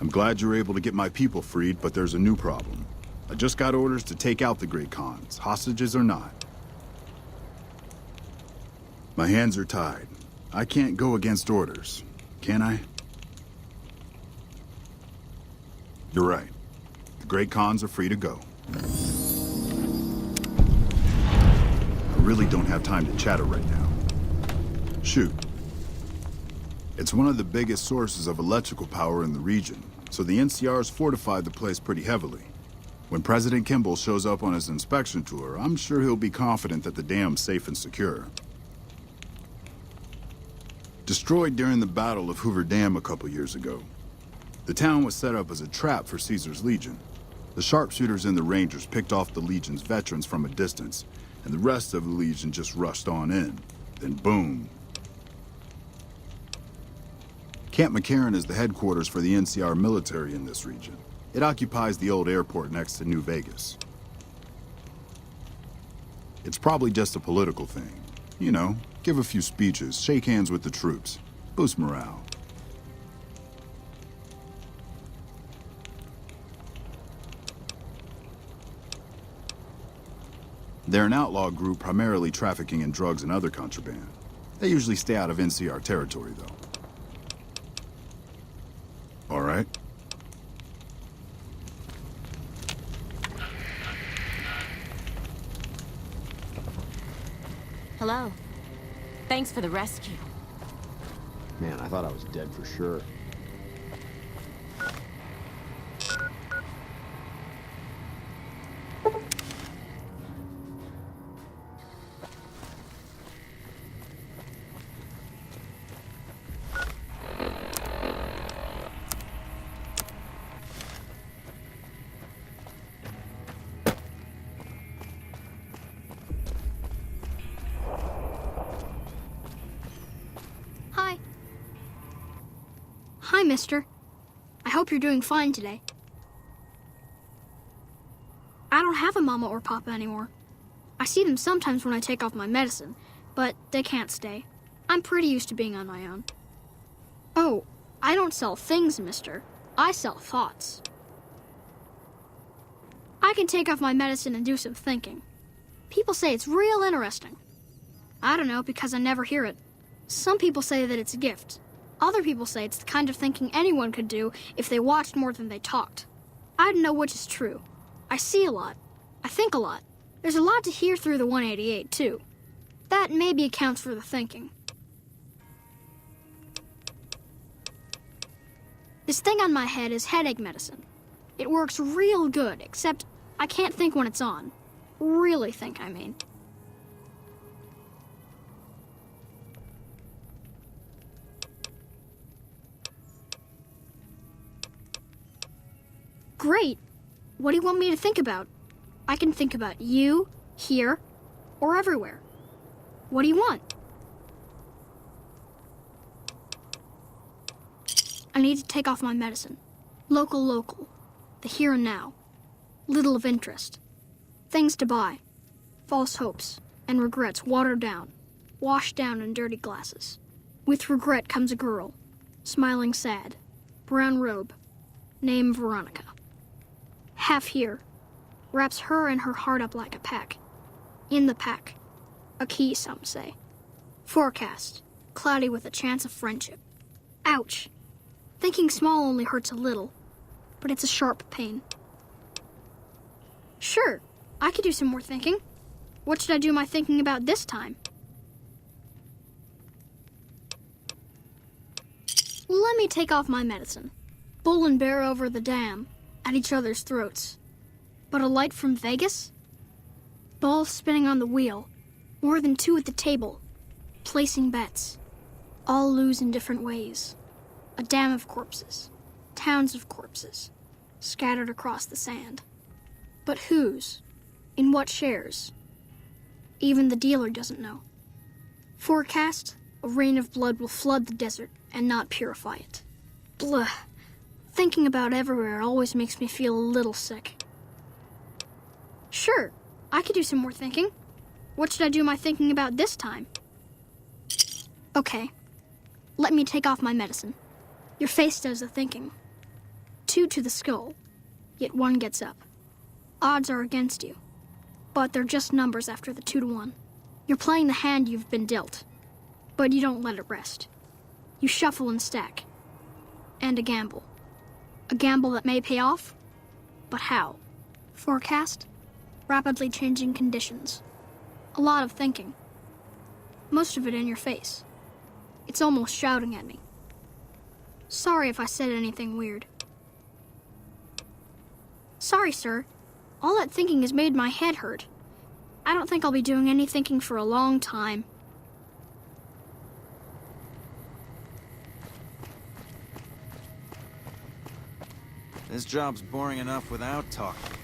I'm glad you're able to get my people freed, but there's a new problem. I just got orders to take out the Great Khans, hostages or not. My hands are tied. I can't go against orders, can I? You're right. The Great Khans are free to go. I really don't have time to chatter right now. Shoot. It's one of the biggest sources of electrical power in the region, so the NCR's fortified the place pretty heavily. When President Kimball shows up on his inspection tour, I'm sure he'll be confident that the dam's safe and secure. Destroyed during the Battle of Hoover Dam a couple years ago, the town was set up as a trap for Caesar's Legion. The sharpshooters and the Rangers picked off the Legion's veterans from a distance, and the rest of the Legion just rushed on in. Then boom. Camp McCarran is the headquarters for the NCR military in this region. It occupies the old airport next to New Vegas. It's probably just a political thing. You know, give a few speeches, shake hands with the troops, boost morale. They're an outlaw group primarily trafficking in drugs and other contraband. They usually stay out of NCR territory, though. All right. Hello. Thanks for the rescue. Man, I thought I was dead for sure. Hi, mister. I hope you're doing fine today. I don't have a mama or papa anymore. I see them sometimes when I take off my medicine, but they can't stay. I'm pretty used to being on my own. Oh, I don't sell things, mister. I sell thoughts. I can take off my medicine and do some thinking. People say it's real interesting. I don't know, because I never hear it. Some people say that it's a gift. Other people say it's the kind of thinking anyone could do if they watched more than they talked. I don't know which is true. I see a lot. I think a lot. There's a lot to hear through the 188, too. That maybe accounts for the thinking. This thing on my head is headache medicine. It works real good, except I can't think when it's on. Really think, I mean. Great. What do you want me to think about? I can think about you, here, or everywhere. What do you want? I need to take off my medicine. Local. The here and now. Little of interest. Things to buy. False hopes and regrets watered down. Washed down in dirty glasses. With regret comes a girl. Smiling sad. Brown robe. Name Veronica. Half here. Wraps her and her heart up like a pack. In the pack. A key, some say. Forecast. Cloudy with a chance of friendship. Ouch. Thinking small only hurts a little, but it's a sharp pain. Sure, I could do some more thinking. What should I do my thinking about this time? Let me take off my medicine. Bull and bear over the dam, at each other's throats. But a light from Vegas? Balls spinning on the wheel, more than two at the table, placing bets. All lose in different ways. A dam of corpses, towns of corpses, scattered across the sand. But whose? In what shares? Even the dealer doesn't know. Forecast, a rain of blood will flood the desert and not purify it. Blah. Thinking about everywhere always makes me feel a little sick. Sure, I could do some more thinking. What should I do my thinking about this time? Okay, let me take off my medicine. Your face does the thinking. 2 to the skull, yet 1 gets up. Odds are against you, but they're just numbers after the 2 to 1. You're playing the hand you've been dealt, but you don't let it rest. You shuffle and stack. And a gamble. A gamble that may pay off, but how? Forecast? Rapidly changing conditions. A lot of thinking. Most of it in your face. It's almost shouting at me. Sorry if I said anything weird. Sorry, sir. All that thinking has made my head hurt. I don't think I'll be doing any thinking for a long time. This job's boring enough without talking.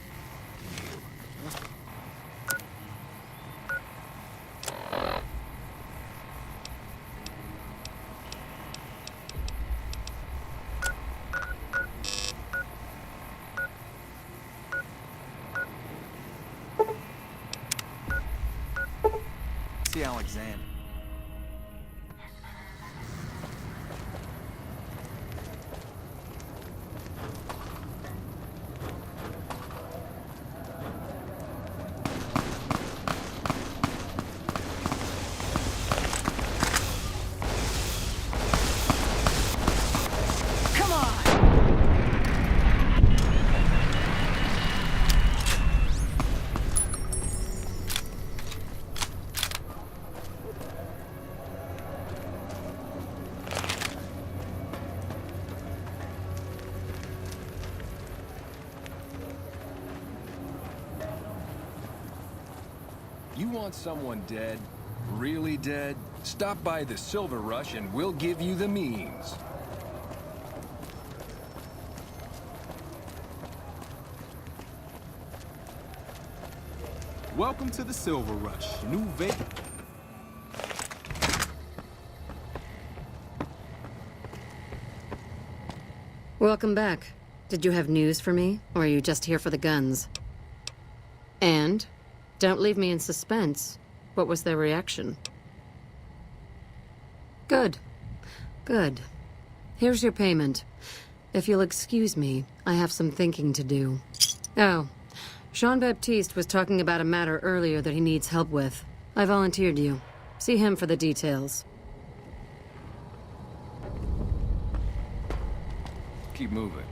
See Alexander. You want someone dead? Really dead? Stop by the Silver Rush and we'll give you the means. Welcome to the Silver Rush, New Vegas. Welcome back. Did you have news for me, or are you just here for the guns? And? Don't leave me in suspense. What was their reaction? Good. Good. Here's your payment. If you'll excuse me, I have some thinking to do. Oh, Jean-Baptiste was talking about a matter earlier that he needs help with. I volunteered you. See him for the details. Keep moving.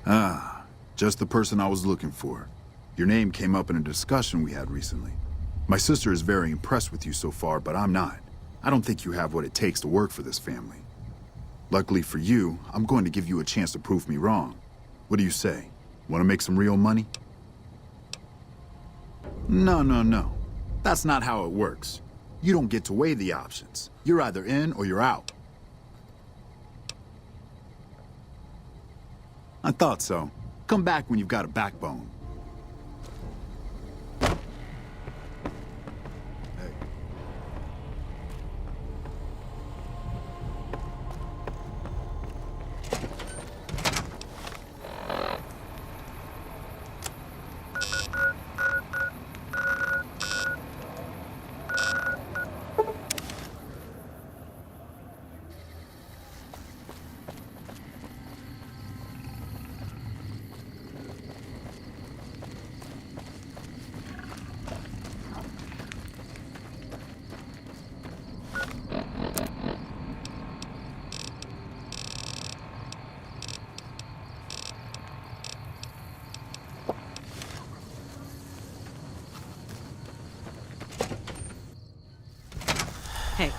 Ah, just the person I was looking for. Your name came up in a discussion we had recently. My sister is very impressed with you so far, but I'm not. I don't think you have what it takes to work for this family. Luckily for you, I'm going to give you a chance to prove me wrong. What do you say? Want to make some real money? No. That's not how it works. You don't get to weigh the options. You're either in or you're out. I thought so. Come back when you've got a backbone. Hey.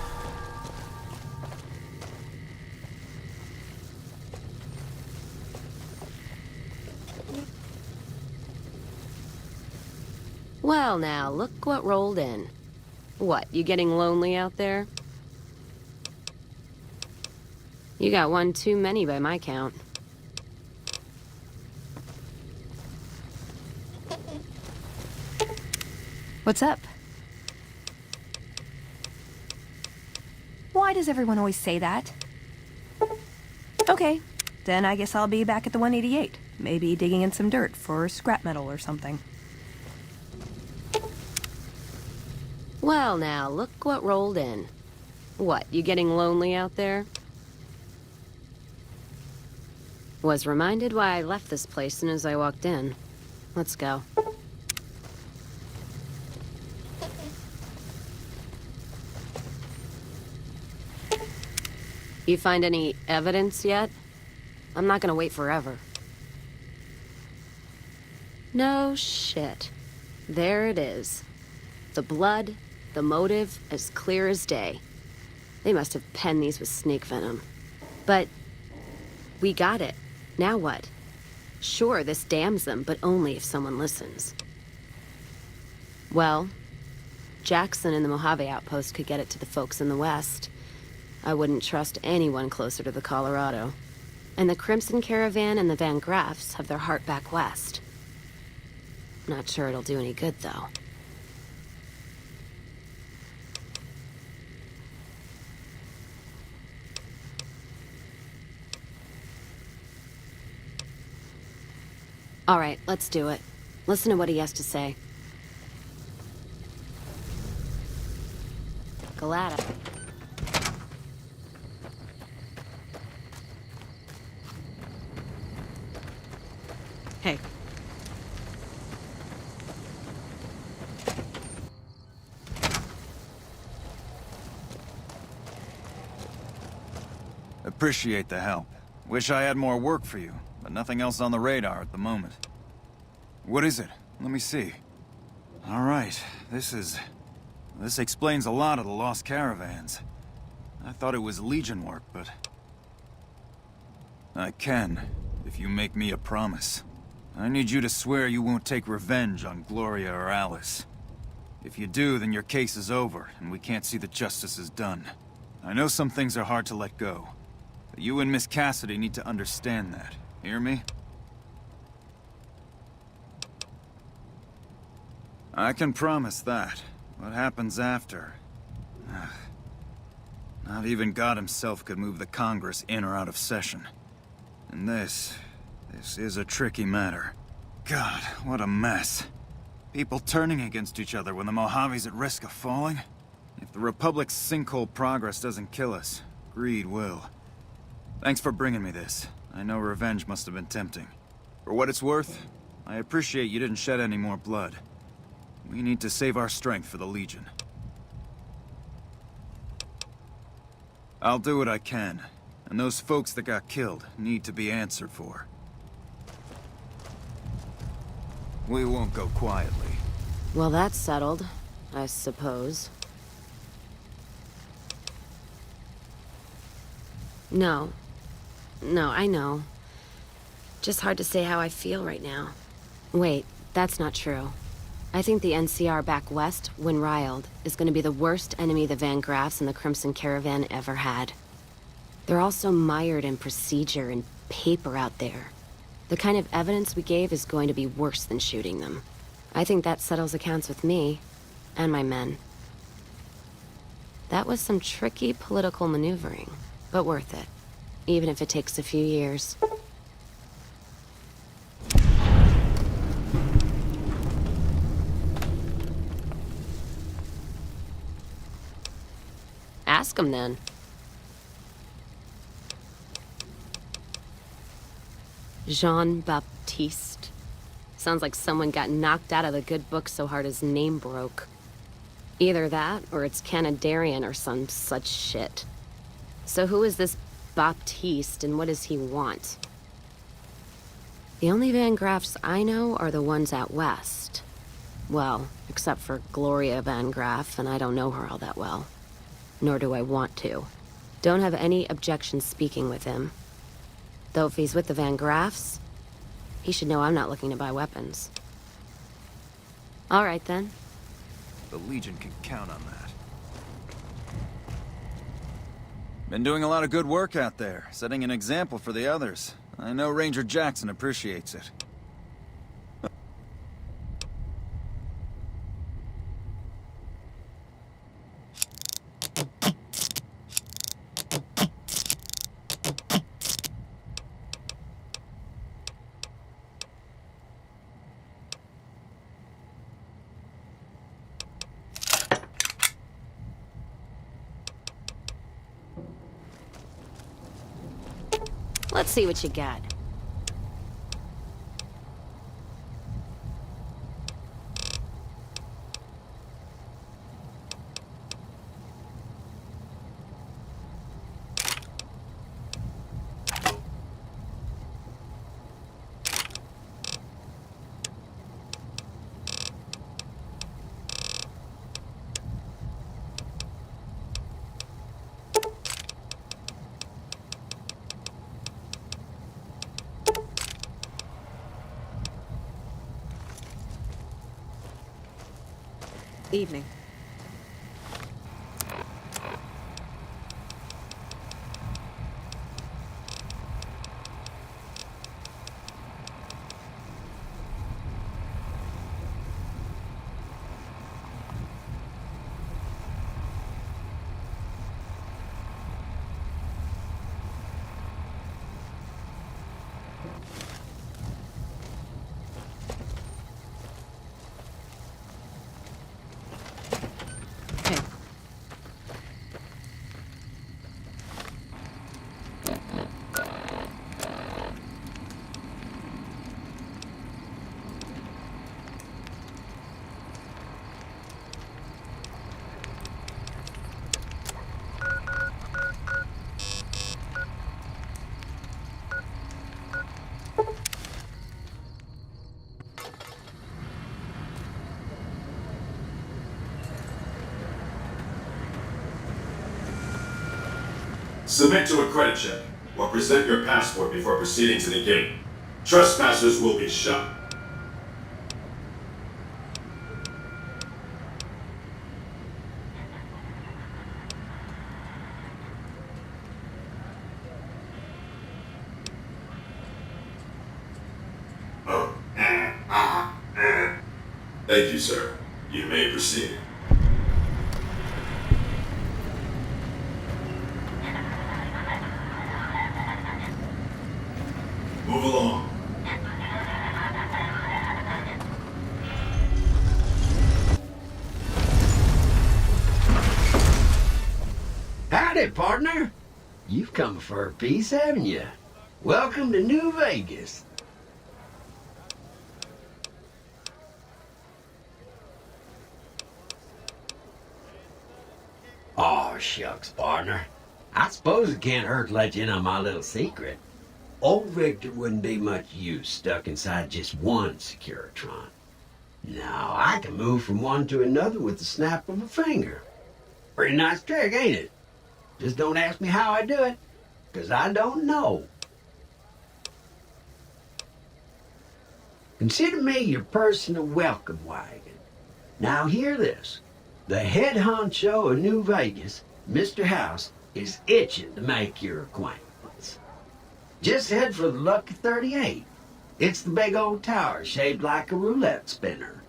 Well now, look what rolled in. What, you getting lonely out there? You got one too many by my count. What's up? Why does everyone always say that? Okay, then I guess I'll be back at the 188. Maybe digging in some dirt for scrap metal or something. Well now, look what rolled in. What, you getting lonely out there? Was reminded why I left this place soon as I walked in. Let's go. You find any evidence yet? I'm not gonna wait forever. No shit. There it is. The blood, the motive, as clear as day. They must have penned these with snake venom. But we got it. Now what? Sure, this damns them, but only if someone listens. Well, Jackson and the Mojave outpost could get it to the folks in the West. I wouldn't trust anyone closer to the Colorado. And the Crimson Caravan and the Van Graffs have their heart back west. Not sure it'll do any good, though. All right, let's do it. Listen to what he has to say. Galata. Hey. Appreciate the help. Wish I had more work for you, but nothing else on the radar at the moment. What is it? Let me see. All right, this explains a lot of the lost caravans. I thought it was Legion work, but... I can, if you make me a promise. I need you to swear you won't take revenge on Gloria or Alice. If you do, then your case is over, and we can't see that justice is done. I know some things are hard to let go, but you and Miss Cassidy need to understand that. Hear me? I can promise that. What happens after? Not even God himself could move the Congress in or out of session. And this is a tricky matter. God, what a mess. People turning against each other when the Mojave's at risk of falling? If the Republic's sinkhole progress doesn't kill us, greed will. Thanks for bringing me this. I know revenge must have been tempting. For what it's worth, I appreciate you didn't shed any more blood. We need to save our strength for the Legion. I'll do what I can, and those folks that got killed need to be answered for. We won't go quietly. Well, that's settled, I suppose. No, I know. Just hard to say how I feel right now. Wait, that's not true. I think the NCR back west, when riled, is gonna be the worst enemy the Van Graffs and the Crimson Caravan ever had. They're all so mired in procedure and paper out there. The kind of evidence we gave is going to be worse than shooting them. I think that settles accounts with me, and my men. That was some tricky political maneuvering, but worth it, even if it takes a few years. Ask him then. Jean-Baptiste. Sounds like someone got knocked out of the good book so hard his name broke. Either that, or it's Canadarian or some such shit. So who is this Baptiste, and what does he want? The only Van Graffs I know are the ones out west. Well, except for Gloria Van Graff, and I don't know her all that well. Nor do I want to. Don't have any objection speaking with him. Though if he's with the Van Graffs, he should know I'm not looking to buy weapons. All right, then. The Legion can count on that. Been doing a lot of good work out there, setting an example for the others. I know Ranger Jackson appreciates it. Let's see what you got. Evening. Submit to a credit check, or present your passport before proceeding to the gate. Trespassers will be shot. Thank you, sir. You may proceed. Move along. Howdy, partner. You've come for a piece, haven't you? Welcome to New Vegas. Oh, shucks, partner. I suppose it can't hurt to let you in on my little secret. Old Victor wouldn't be much use stuck inside just one Securitron. Now, I can move from one to another with the snap of a finger. Pretty nice trick, ain't it? Just don't ask me how I do it, 'cause I don't know. Consider me your personal welcome wagon. Now hear this. The head honcho of New Vegas, Mr. House, is itching to make your acquaintance. Just head for the Lucky 38. It's the big old tower shaped like a roulette spinner.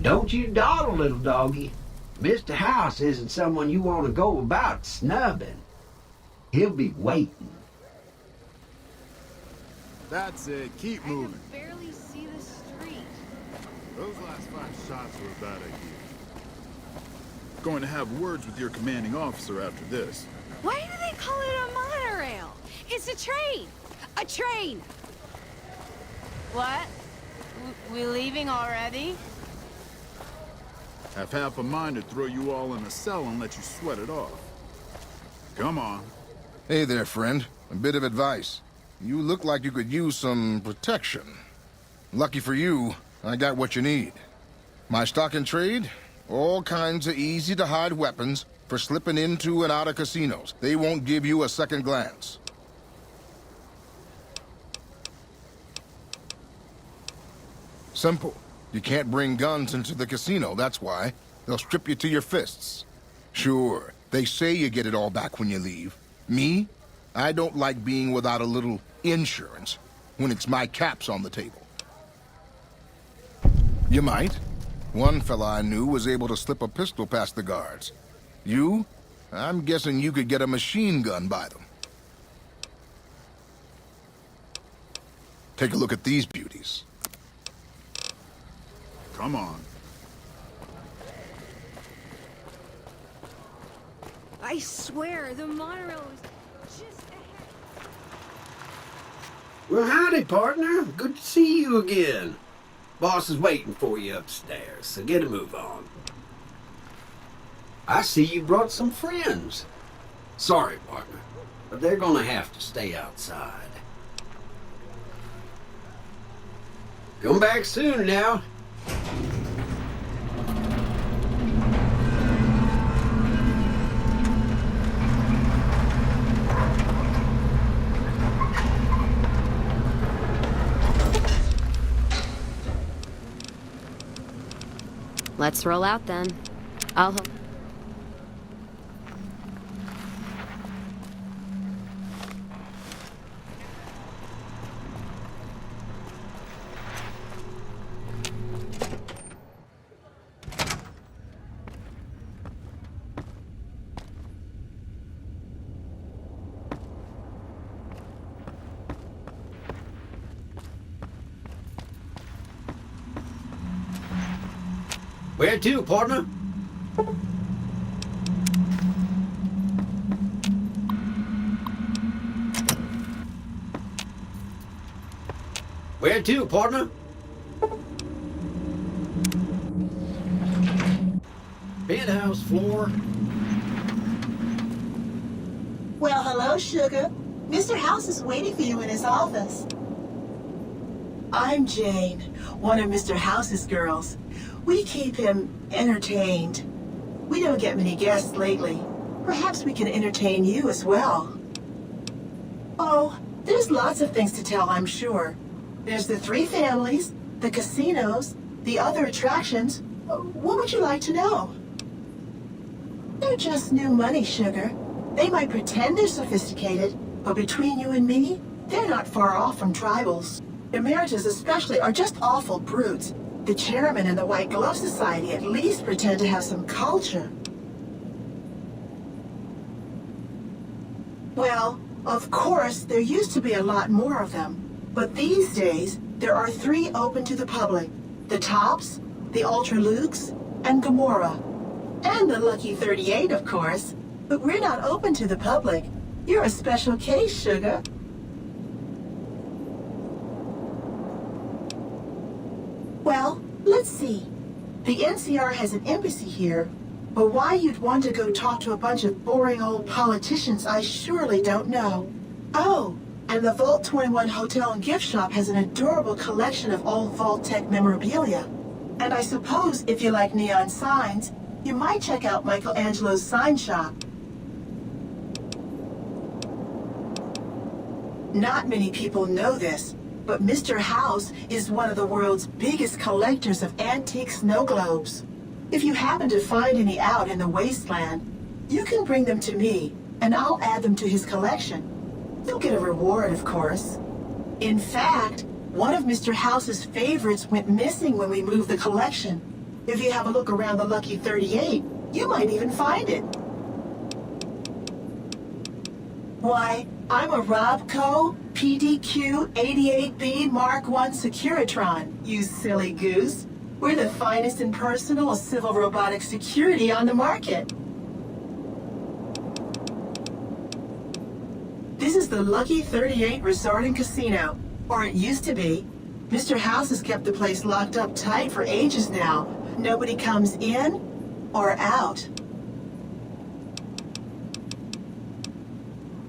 Don't you dawdle, little doggy. Mr. House isn't someone you want to go about snubbing. He'll be waiting. That's it. Keep moving. I can barely see the street. Those last 5 shots were a bad idea. Going to have words with your commanding officer after this. Why do they call it a monorail? It's a train! A train! What? We leaving already? Have half a mind to throw you all in a cell and let you sweat it off. Come on. Hey there, friend. A bit of advice. You look like you could use some protection. Lucky for you, I got what you need. My stock and trade? All kinds of easy-to-hide weapons for slipping into and out of casinos. They won't give you a second glance. Simple. You can't bring guns into the casino, that's why. They'll strip you to your fists. Sure, they say you get it all back when you leave. Me? I don't like being without a little insurance when it's my caps on the table. You might. One fella I knew was able to slip a pistol past the guards. You? I'm guessing you could get a machine gun by them. Take a look at these beauties. Come on. I swear, the monorail was just ahead. Well, howdy, partner. Good to see you again. Boss is waiting for you upstairs, so get a move on. I see you brought some friends. Sorry, partner, but they're gonna have to stay outside. Come back soon now. Let's roll out then. I'll hope. Where to, partner? Where to, partner? Penthouse floor. Well, hello, sugar. Mr. House is waiting for you in his office. I'm Jane, one of Mr. House's girls. We keep him entertained. We don't get many guests lately. Perhaps we can entertain you as well. Oh, there's lots of things to tell, I'm sure. There's the 3 families, the casinos, the other attractions. What would you like to know? They're just new money, sugar. They might pretend they're sophisticated, but between you and me, they're not far off from tribals. Emeritus especially are just awful brutes. The chairman and the White Glove Society at least pretend to have some culture. Well, of course, there used to be a lot more of them. But these days, there are 3 open to the public. The Tops, the Ultra Lukes, and Gamora. And the Lucky 38, of course. But we're not open to the public. You're a special case, sugar. Well, let's see. The NCR has an embassy here, but why you'd want to go talk to a bunch of boring old politicians, I surely don't know. Oh, and the Vault 21 Hotel and Gift Shop has an adorable collection of old Vault-Tec memorabilia. And I suppose if you like neon signs, you might check out Michelangelo's sign shop. Not many people know this, but Mr. House is one of the world's biggest collectors of antique snow globes. If you happen to find any out in the wasteland, you can bring them to me, and I'll add them to his collection. You'll get a reward, of course. In fact, one of Mr. House's favorites went missing when we moved the collection. If you have a look around the Lucky 38, you might even find it. Why, I'm a Robco PDQ 88B Mark I Securitron, you silly goose. We're the finest in personal civil robotic security on the market. This is the Lucky 38 Resort and Casino, or it used to be. Mr. House has kept the place locked up tight for ages now. Nobody comes in or out.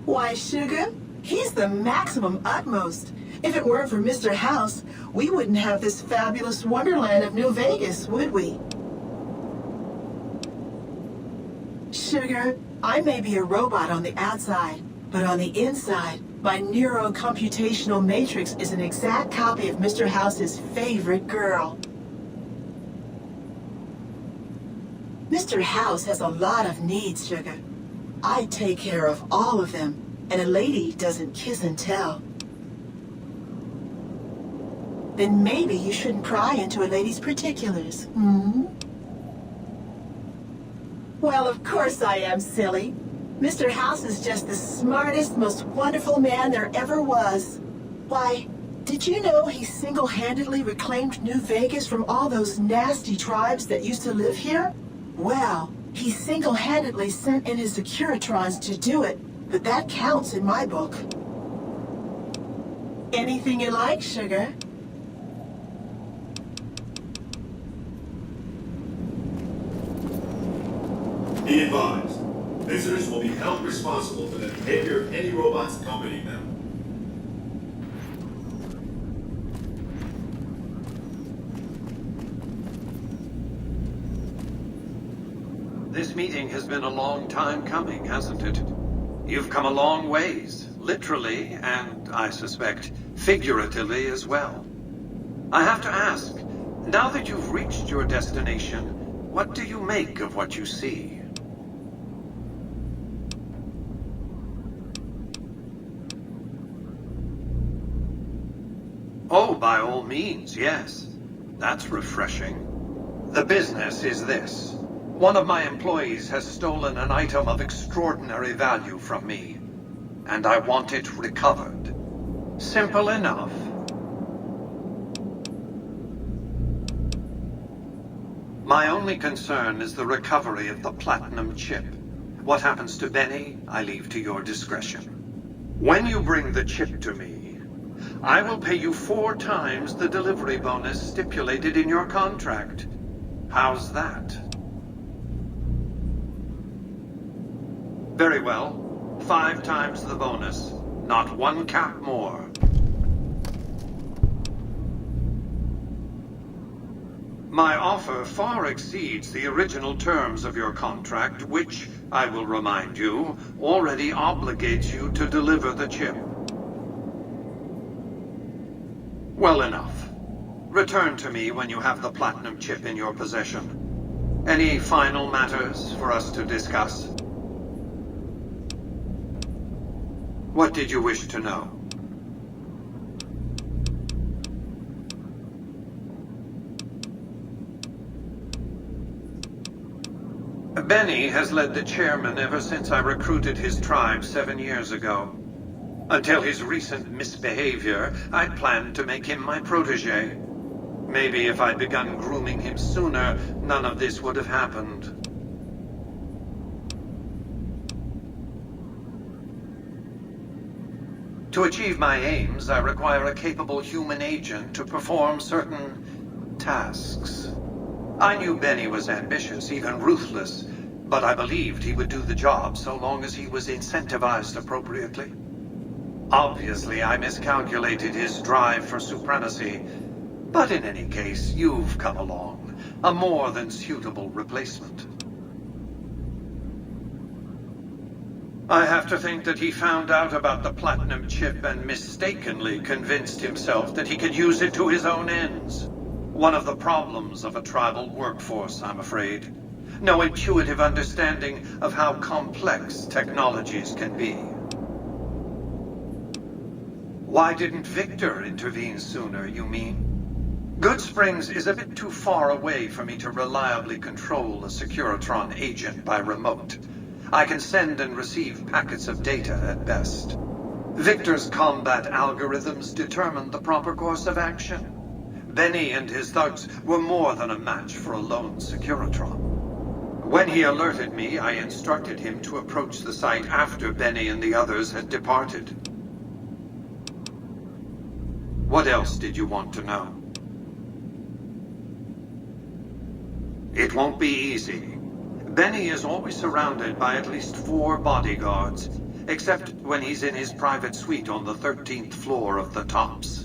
Why, sugar, he's the maximum utmost. If it weren't for Mr. House, we wouldn't have this fabulous wonderland of New Vegas, would we? Sugar, I may be a robot on the outside, but on the inside, my neurocomputational matrix is an exact copy of Mr. House's favorite girl. Mr. House has a lot of needs, sugar. I take care of all of them, and a lady doesn't kiss and tell. Then maybe you shouldn't pry into a lady's particulars, Well, of course I am, silly. Mr. House is just the smartest, most wonderful man there ever was. Why, did you know he single-handedly reclaimed New Vegas from all those nasty tribes that used to live here? Well, he single-handedly sent in his Securitrons to do it, but that counts in my book. Anything you like, sugar. Be advised, visitors will be held responsible for the behavior of any robots accompanying them. This meeting has been a long time coming, hasn't it? You've come a long ways, literally, and I suspect figuratively as well. I have to ask, now that you've reached your destination, what do you make of what you see? Oh, by all means, yes. That's refreshing. The business is this. One of my employees has stolen an item of extraordinary value from me, and I want it recovered. Simple enough. My only concern is the recovery of the platinum chip. What happens to Benny, I leave to your discretion. When you bring the chip to me, I will pay you 4 times the delivery bonus stipulated in your contract. How's that? Very well. 5 times the bonus. Not 1 cap more. My offer far exceeds the original terms of your contract, which, I will remind you, already obligates you to deliver the chip. Well enough. Return to me when you have the platinum chip in your possession. Any final matters for us to discuss? What did you wish to know? Benny has led the chairman ever since I recruited his tribe 7 years ago. Until his recent misbehavior, I'd planned to make him my protege. Maybe if I'd begun grooming him sooner, none of this would have happened. To achieve my aims, I require a capable human agent to perform certain tasks. I knew Benny was ambitious, even ruthless, but I believed he would do the job so long as he was incentivized appropriately. Obviously, I miscalculated his drive for supremacy, but in any case, you've come along, a more than suitable replacement. I have to think that he found out about the platinum chip and mistakenly convinced himself that he could use it to his own ends. One of the problems of a tribal workforce, I'm afraid. No intuitive understanding of how complex technologies can be. Why didn't Victor intervene sooner, you mean? Good Springs is a bit too far away for me to reliably control a Securitron agent by remote. I can send and receive packets of data at best. Victor's combat algorithms determined the proper course of action. Benny and his thugs were more than a match for a lone Securitron. When he alerted me, I instructed him to approach the site after Benny and the others had departed. What else did you want to know? It won't be easy. Benny is always surrounded by at least 4 bodyguards, except when he's in his private suite on the 13th floor of the Tops.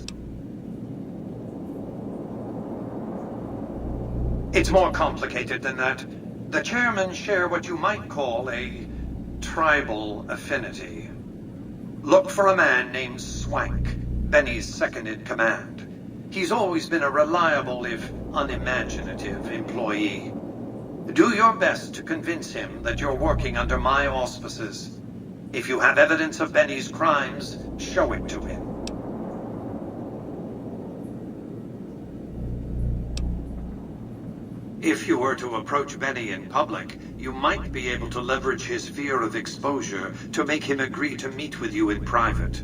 It's more complicated than that. The chairmen share what you might call a tribal affinity. Look for a man named Swank, Benny's second-in-command. He's always been a reliable, if unimaginative, employee. Do your best to convince him that you're working under my auspices. If you have evidence of Benny's crimes, show it to him. If you were to approach Benny in public, you might be able to leverage his fear of exposure to make him agree to meet with you in private.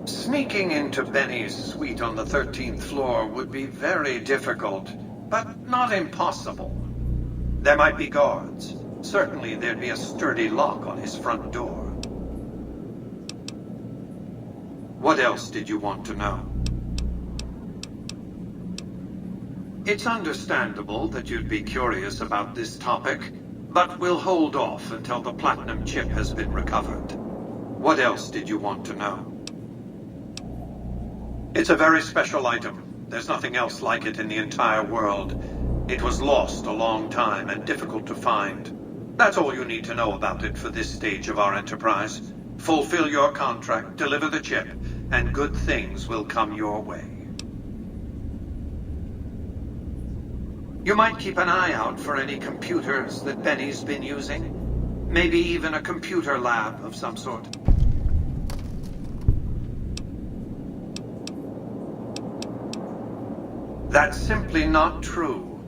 Sneaking into Benny's suite on the 13th floor would be very difficult, but not impossible. There might be guards. Certainly there'd be a sturdy lock on his front door. What else did you want to know? It's understandable that you'd be curious about this topic, but we'll hold off until the platinum chip has been recovered. What else did you want to know? It's a very special item. There's nothing else like it in the entire world. It was lost a long time and difficult to find. That's all you need to know about it for this stage of our enterprise. Fulfill your contract, deliver the chip, and good things will come your way. You might keep an eye out for any computers that Benny's been using. Maybe even a computer lab of some sort. That's simply not true.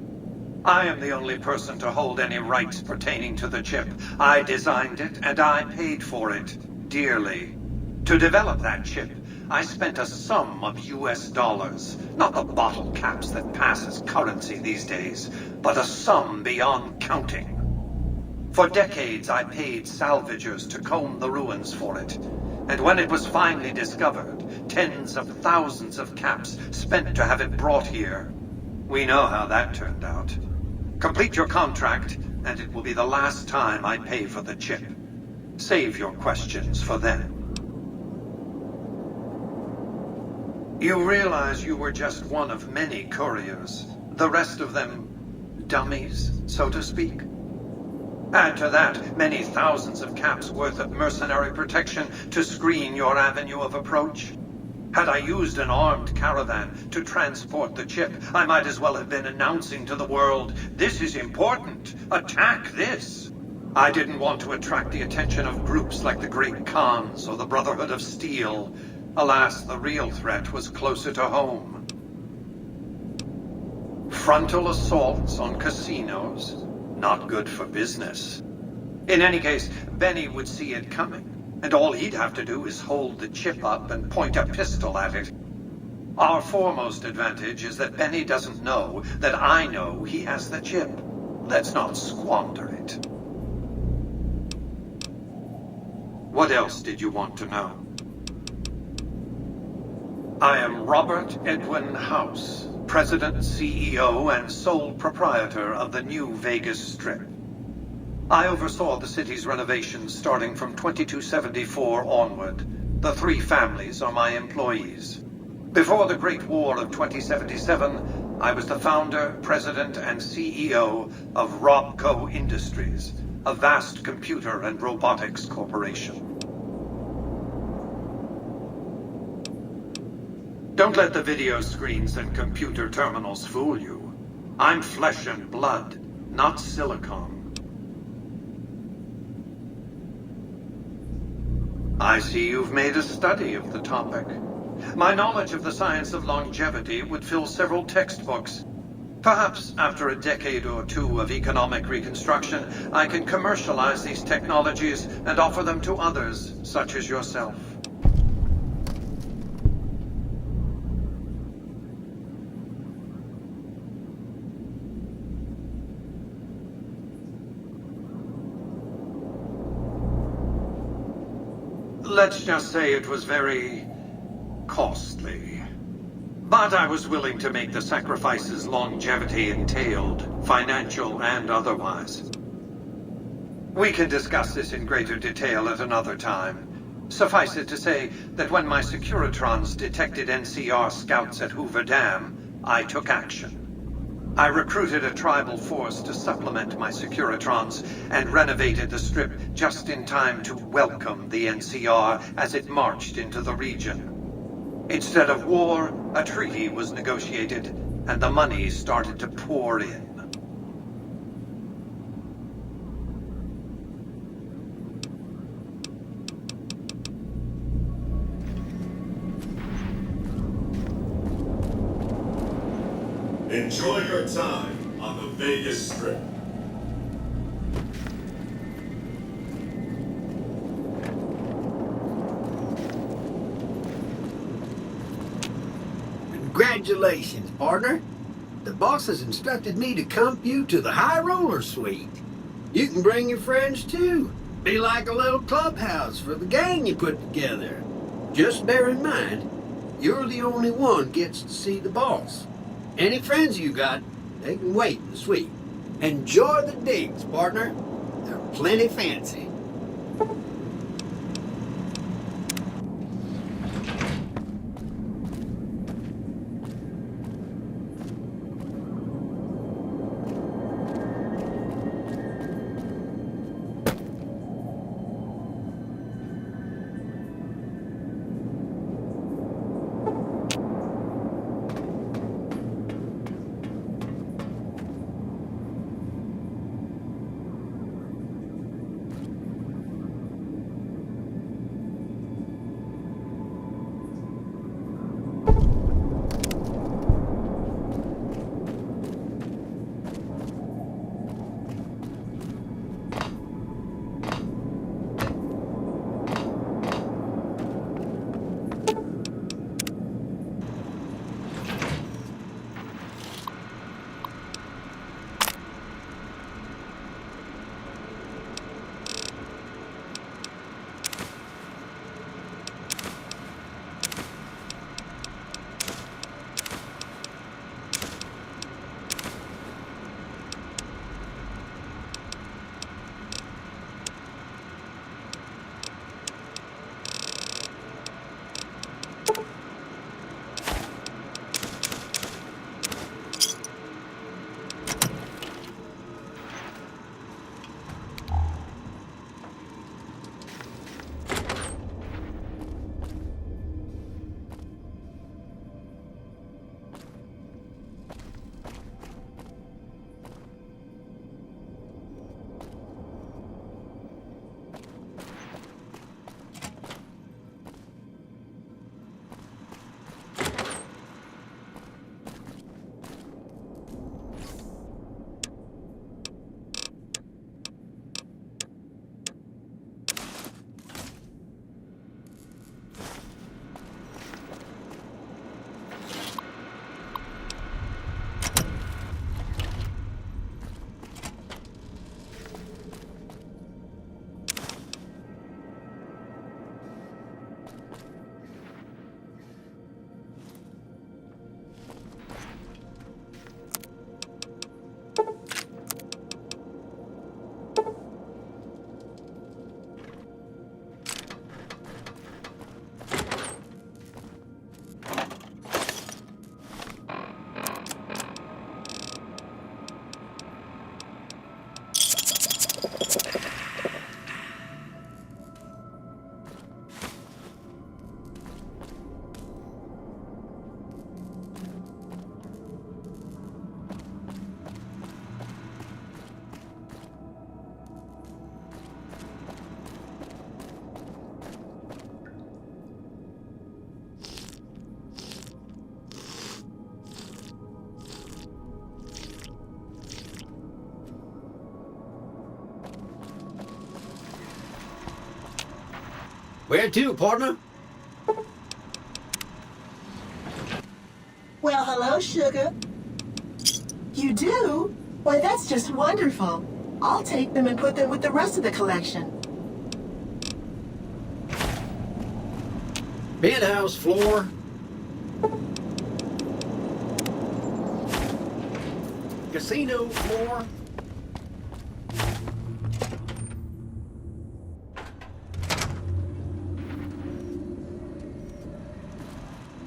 I am the only person to hold any rights pertaining to the chip. I designed it, and I paid for it, dearly. To develop that chip, I spent a sum of US dollars. Not the bottle caps that pass as currency these days, but a sum beyond counting. For decades, I paid salvagers to comb the ruins for it. And when it was finally discovered, tens of thousands of caps spent to have it brought here. We know how that turned out. Complete your contract, and it will be the last time I pay for the chip. Save your questions for then. You realize you were just one of many couriers. The rest of them, dummies, so to speak. Add to that many thousands of caps worth of mercenary protection to screen your avenue of approach. Had I used an armed caravan to transport the chip, I might as well have been announcing to the world, "This is important. Attack this." I didn't want to attract the attention of groups like the Great Khans or the Brotherhood of Steel. Alas, the real threat was closer to home. Frontal assaults on casinos? Not good for business. In any case, Benny would see it coming, and all he'd have to do is hold the chip up and point a pistol at it. Our foremost advantage is that Benny doesn't know that I know he has the chip. Let's not squander it. What else did you want to know? I am Robert Edwin House, President, CEO, and sole proprietor of the new Vegas Strip. I oversaw the city's renovations starting from 2274 onward. The 3 families are my employees. Before the Great War of 2077, I was the founder, president, and CEO of Robco Industries, a vast computer and robotics corporation. Don't let the video screens and computer terminals fool you. I'm flesh and blood, not silicon. I see you've made a study of the topic. My knowledge of the science of longevity would fill several textbooks. Perhaps after a decade or 2 of economic reconstruction, I can commercialize these technologies and offer them to others, such as yourself. Let's just say it was very costly. But I was willing to make the sacrifices longevity entailed, financial and otherwise. We can discuss this in greater detail at another time. Suffice it to say that when my Securitrons detected NCR scouts at Hoover Dam, I took action. I recruited a tribal force to supplement my Securitrons and renovated the Strip just in time to welcome the NCR as it marched into the region. Instead of war, a treaty was negotiated, and the money started to pour in. Enjoy your time on the Vegas Strip. Congratulations, partner. The boss has instructed me to comp you to the High Roller Suite. You can bring your friends too. Be like a little clubhouse for the gang you put together. Just bear in mind, you're the only one gets to see the boss. Any friends you got, they can wait in the suite. Enjoy the digs, partner. They're plenty fancy. Where to, partner? Well, hello, sugar. You do? Why, that's just wonderful. I'll take them and put them with the rest of the collection. Penthouse floor. Casino floor.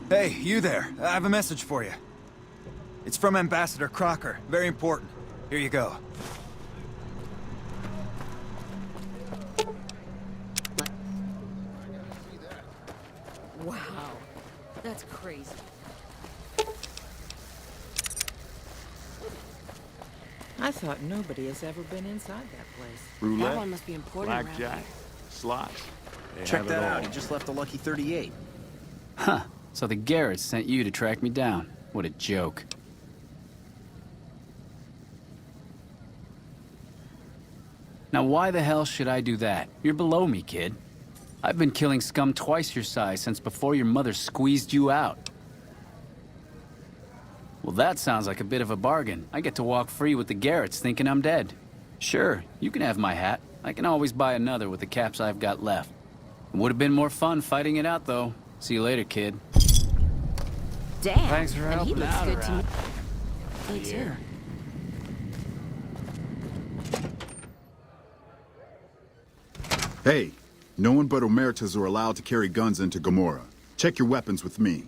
Hey, you there. I have a message for you. It's from Ambassador Crocker. Very important. Here you go. Wow. That's crazy. I thought nobody has ever been inside that place. Roulette, That one must be important around blackjack, here. slots. They Check have it that all. out. He just left a lucky 38. Huh. So the Garretts sent you to track me down. What a joke. Now why the hell should I do that? You're below me, kid. I've been killing scum twice your size since before your mother squeezed you out. Well, that sounds like a bit of a bargain. I get to walk free with the Garretts thinking I'm dead. Sure, you can have my hat. I can always buy another with the caps I've got left. It would have been more fun fighting it out, though. See you later, kid. Damn. Thanks for and he helping looks out good to me. around Me too. here. Hey, no one but Omertas are allowed to carry guns into Gomorrah. Check your weapons with me.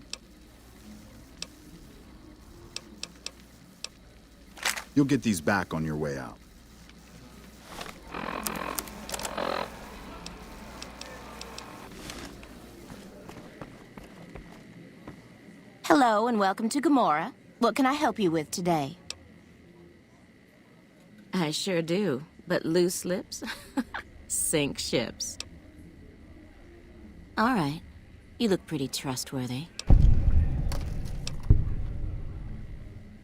You'll get these back on your way out. Hello and welcome to Gomorrah. What can I help you with today? I sure do. But loose lips sink ships. All right. You look pretty trustworthy.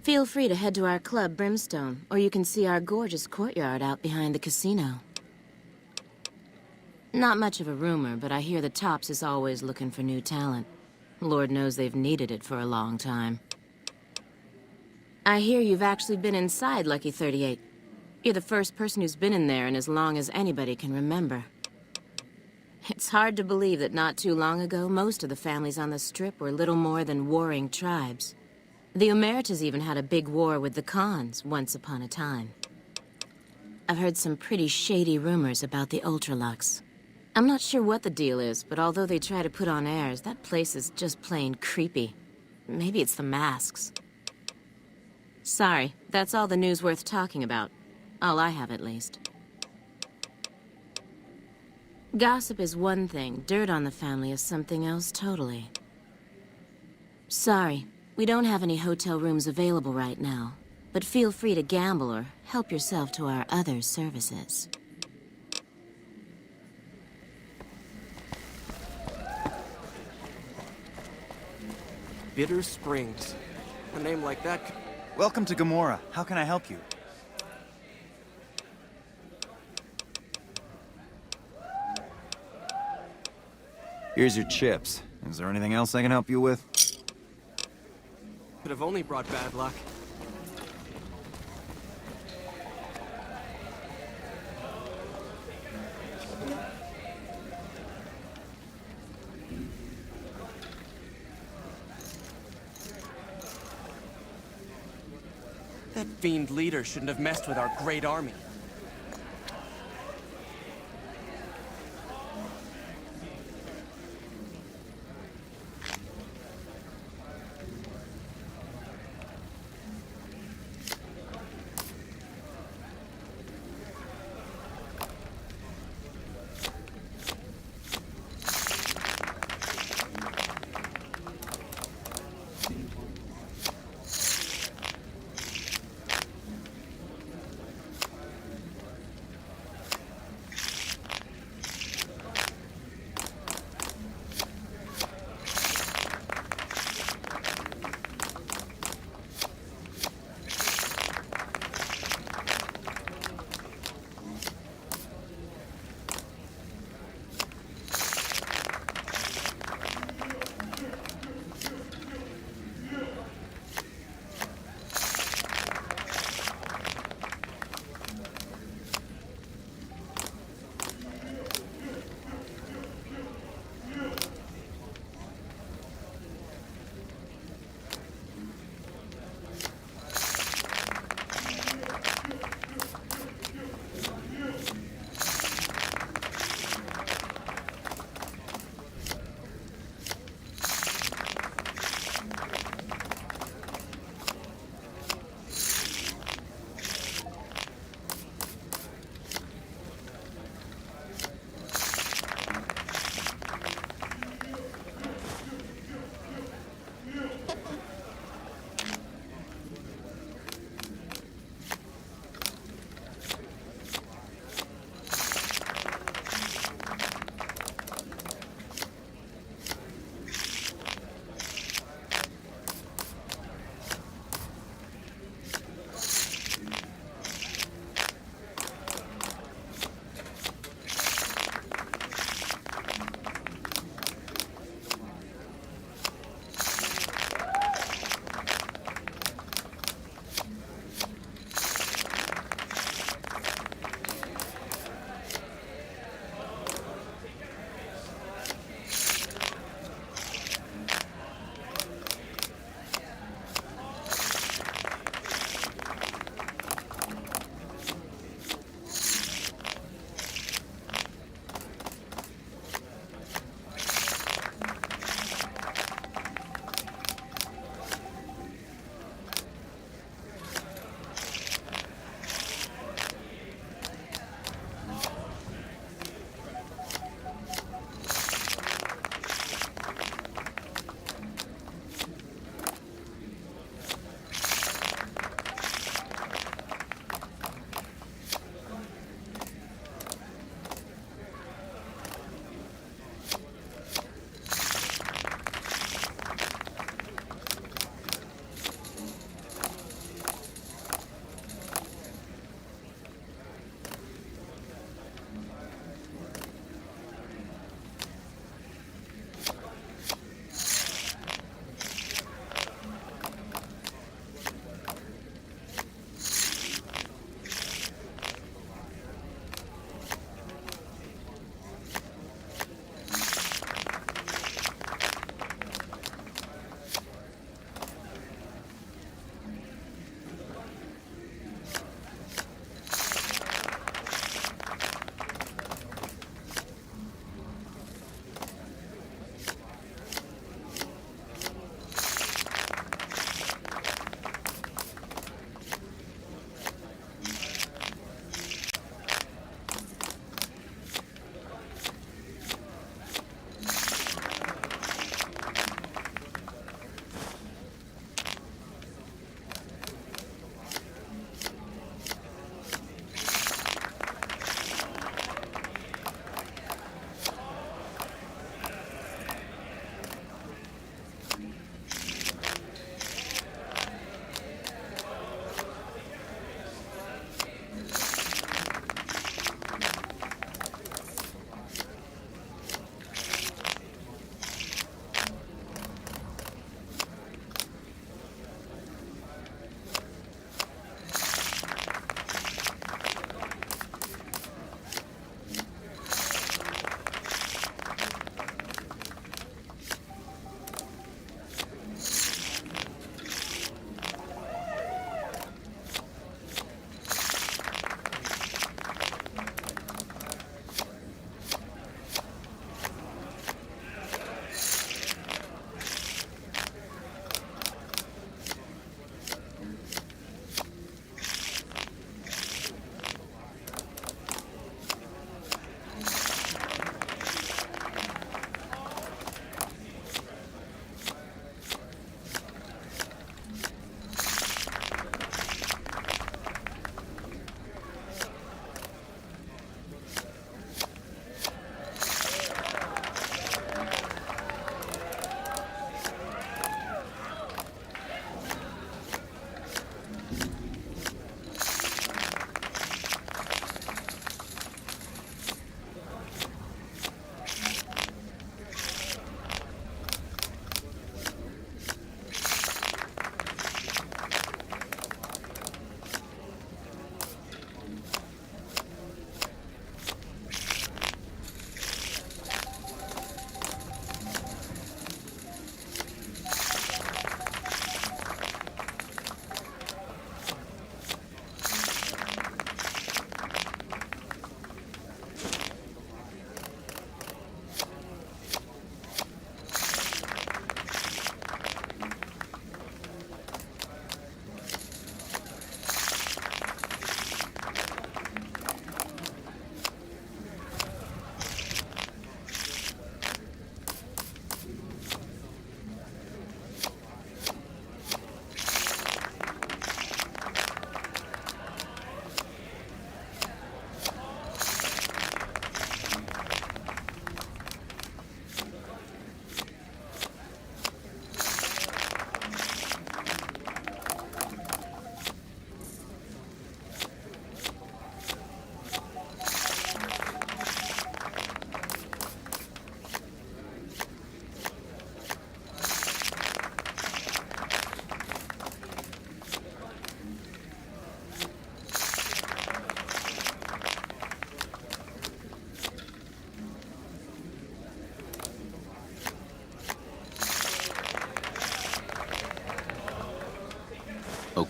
Feel free to head to our club, Brimstone, or you can see our gorgeous courtyard out behind the casino. Not much of a rumor, but I hear the Tops is always looking for new talent. Lord knows they've needed it for a long time. I hear you've actually been inside Lucky 38. You're the first person who's been in there in as long as anybody can remember. It's hard to believe that not too long ago, most of the families on the Strip were little more than warring tribes. The Omertas even had a big war with the Khans once upon a time. I've heard some pretty shady rumors about the Ultralux. I'm not sure what the deal is, but although they try to put on airs, that place is just plain creepy. Maybe it's the masks. Sorry, that's all the news worth talking about. All I have, at least. Gossip is one thing, dirt on the family is something else totally. Sorry, we don't have any hotel rooms available right now, but feel free to gamble or help yourself to our other services. Bitter Springs. A name like that. Welcome to Gomorrah. How can I help you? Here's your chips. Is there anything else I can help you with? Could have only brought bad luck. That fiend leader shouldn't have messed with our great army.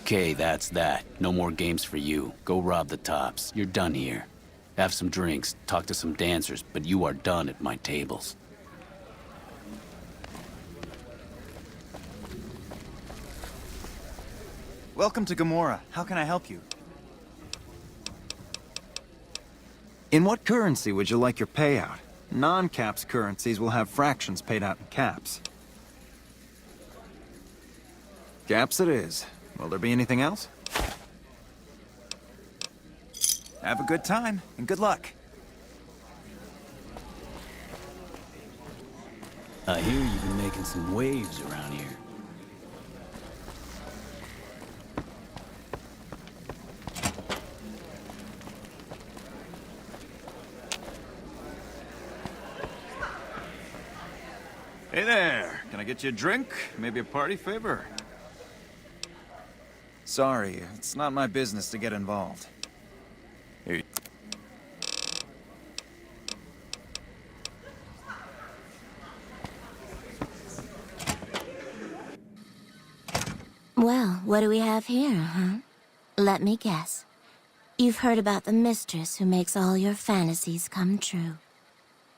Okay, that's that. No more games for you. Go rob the tops. You're done here. Have some drinks, talk to some dancers, but you are done at my tables. Welcome to Gamora. How can I help you? In what currency would you like your payout? Non-caps currencies will have fractions paid out in caps. Caps it is. Will there be anything else? Have a good time, and good luck. I hear you've been making some waves around here. Hey there, can I get you a drink? Maybe a party favor? Sorry, it's not my business to get involved. Here. Well, what do we have here, huh? Let me guess. You've heard about the mistress who makes all your fantasies come true.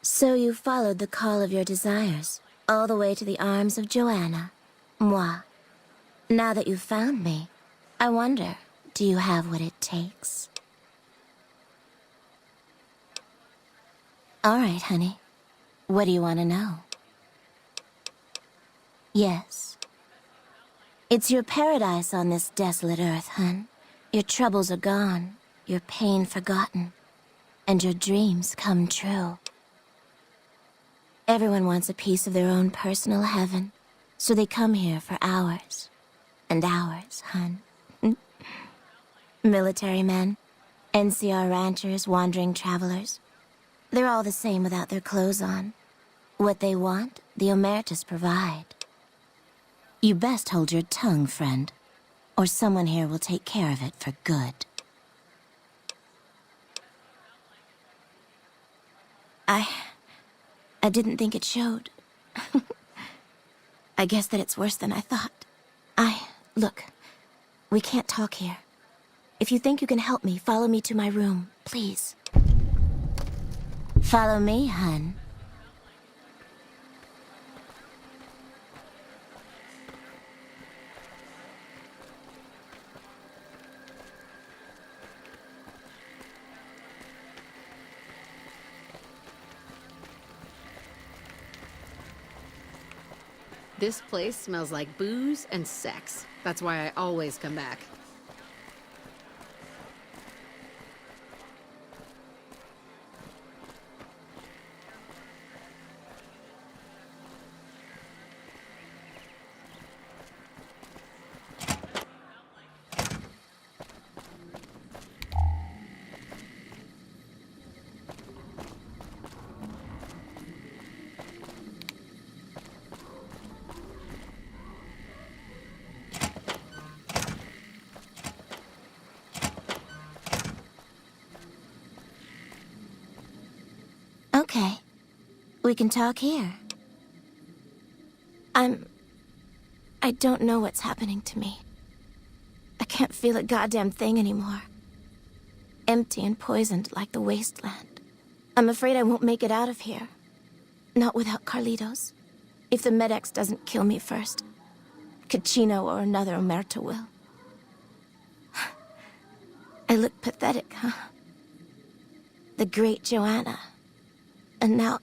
So you followed the call of your desires, all the way to the arms of Joanna, moi. Now that you've found me, I wonder, do you have what it takes? All right, honey. What do you want to know? Yes. It's your paradise on this desolate earth, hun. Your troubles are gone, your pain forgotten, and your dreams come true. Everyone wants a piece of their own personal heaven, so they come here for hours and hours, hun. Military men, NCR ranchers, wandering travelers. They're all the same without their clothes on. What they want, the Omertas provide. You best hold your tongue, friend, or someone here will take care of it for good. I didn't think it showed. I guess that it's worse than I thought. Look, we can't talk here. If you think you can help me, follow me to my room, please. Follow me, hun. This place smells like booze and sex. That's why I always come back. Okay. We can talk here. I don't know what's happening to me. I can't feel a goddamn thing anymore. Empty and poisoned like the wasteland. I'm afraid I won't make it out of here. Not without Carlitos. If the Medex doesn't kill me first, Caccino or another Omerta will. I look pathetic, huh? The great Joanna. And now,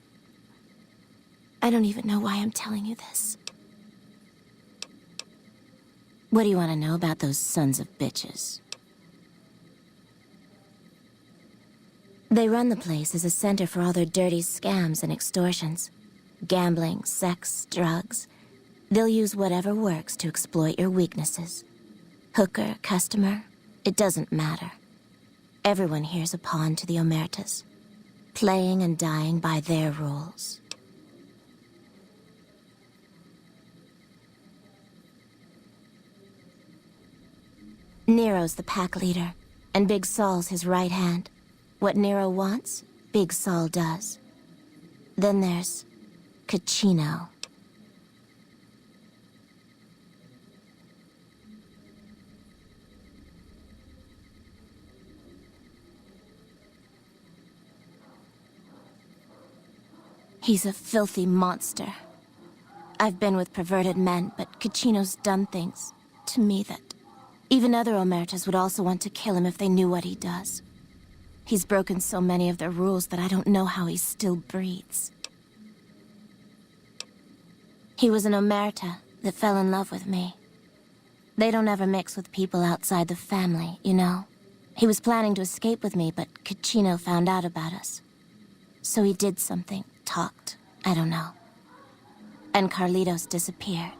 I don't even know why I'm telling you this. What do you want to know about those sons of bitches? They run the place as a center for all their dirty scams and extortions. Gambling, sex, drugs. They'll use whatever works to exploit your weaknesses. Hooker, customer, it doesn't matter. Everyone here's a pawn to the Omertas. Playing and dying by their rules. Nero's the pack leader, and Big Saul's his right hand. What Nero wants, Big Saul does. Then there's Caccino. He's a filthy monster. I've been with perverted men, but Caccino's done things to me that even other Omertas would also want to kill him if they knew what he does. He's broken so many of their rules that I don't know how he still breathes. He was an Omerta that fell in love with me. They don't ever mix with people outside the family, you know? He was planning to escape with me, but Caccino found out about us. So he did something, talked, I don't know. And Carlitos disappeared.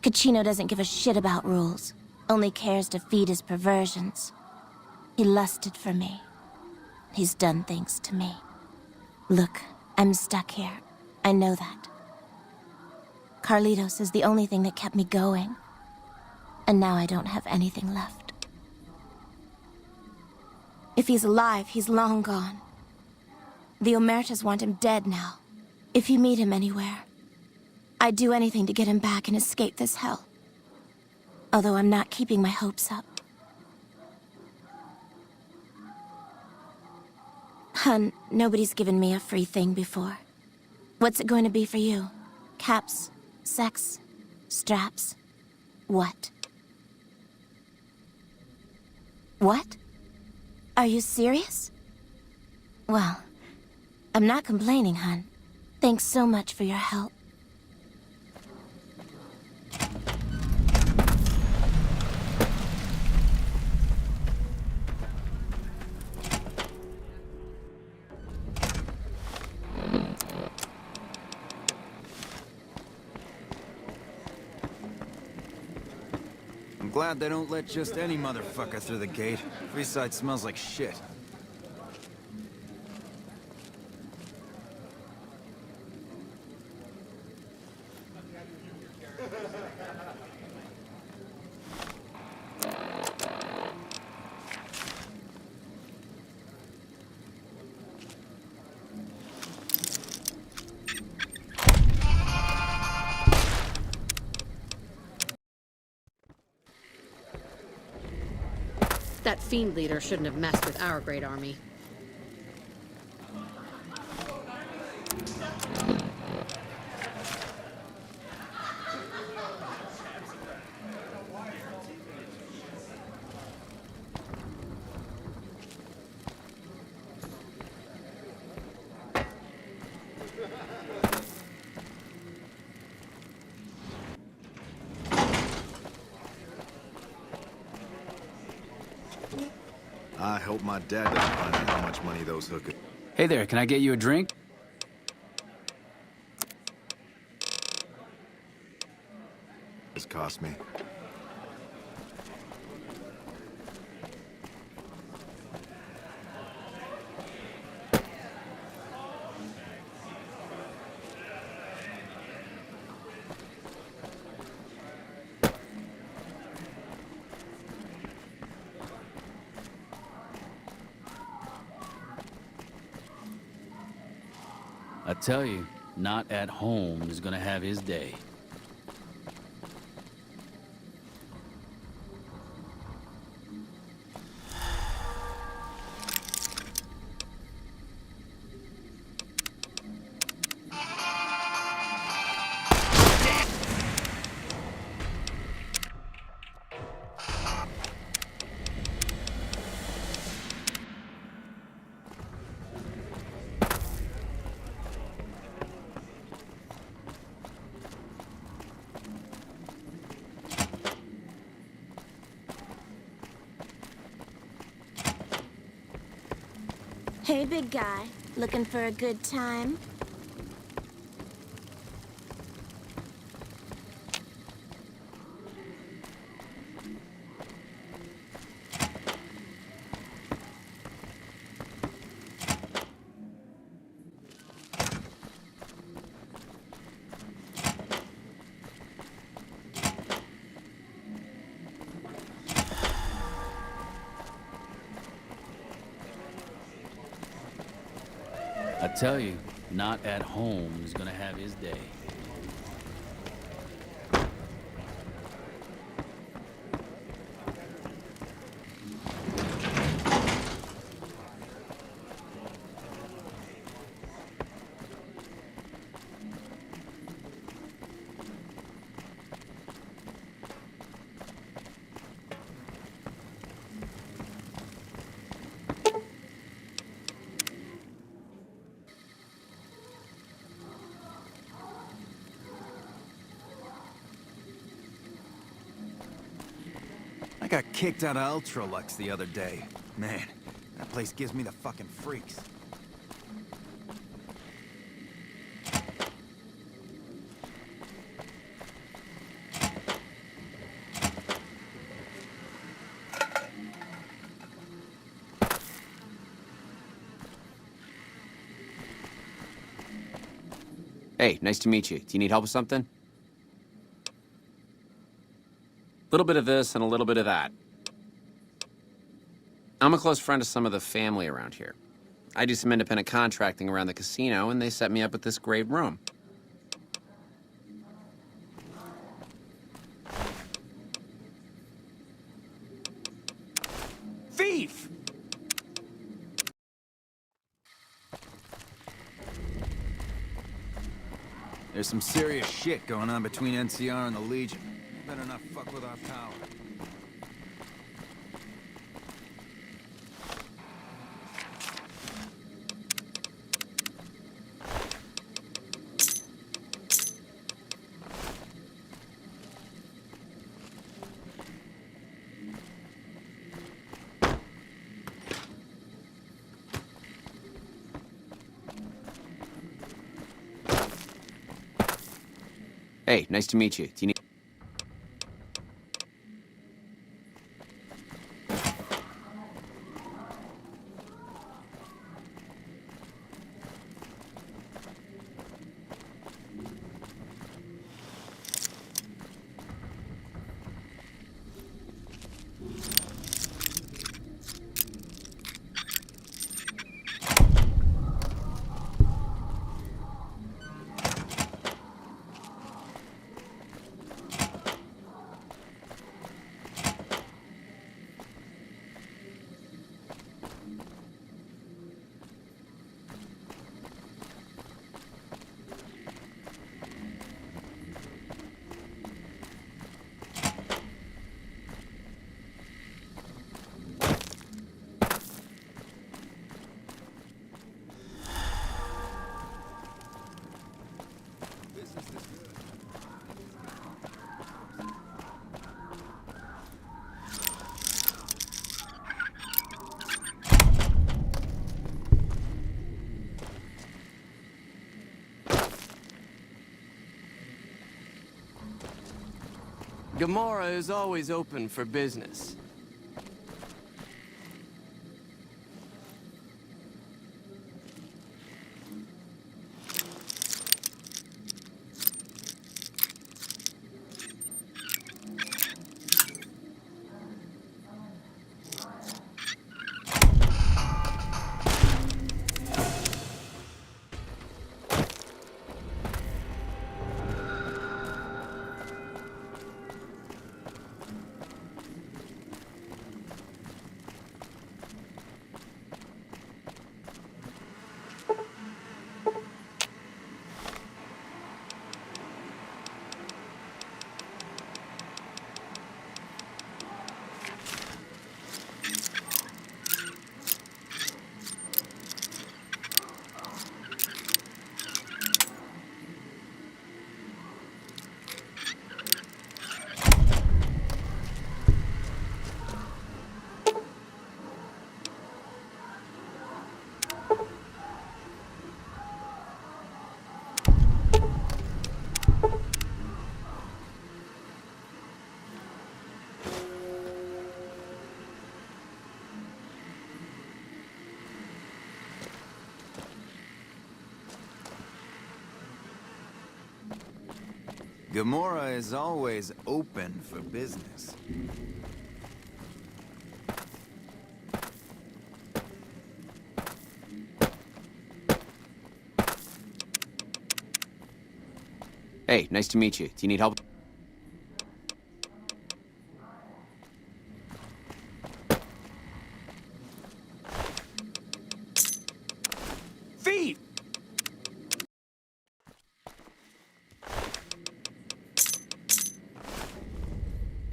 Caccino doesn't give a shit about rules, only cares to feed his perversions. He lusted for me. He's done things to me. Look, I'm stuck here. I know that. Carlitos is the only thing that kept me going. And now I don't have anything left. If he's alive, he's long gone. The Omertas want him dead now. If you meet him anywhere, I'd do anything to get him back and escape this hell. Although I'm not keeping my hopes up. Hun, nobody's given me a free thing before. What's it going to be for you? Caps? Sex? Straps? What? What? Are you serious? Well, I'm not complaining, hun. Thanks so much for your help. I'm glad they don't let just any motherfucker through the gate. Freeside smells like shit. That fiend leader shouldn't have messed with our great army. I hope my dad doesn't find out how much money those hookers... Hey there, can I get you a drink? ...has cost me. I tell you, not at home is gonna have his day. Hey, big guy. Looking for a good time? I tell you, not at home is gonna have his day. got kicked out of Ultralux the other day. Man, that place gives me the fucking freaks. Hey, nice to meet you. Do you need help with something? A little bit of this and a little bit of that. I'm a close friend of some of the family around here. I do some independent contracting around the casino, and they set me up with this great room. Thief! There's some serious shit going on between NCR and the Legion. You better not fuck with our power. Hey, nice to meet you. Do you need... Gamora is always open for business. Gamora is always open for business. Hey, nice to meet you. Do you need help? Thief!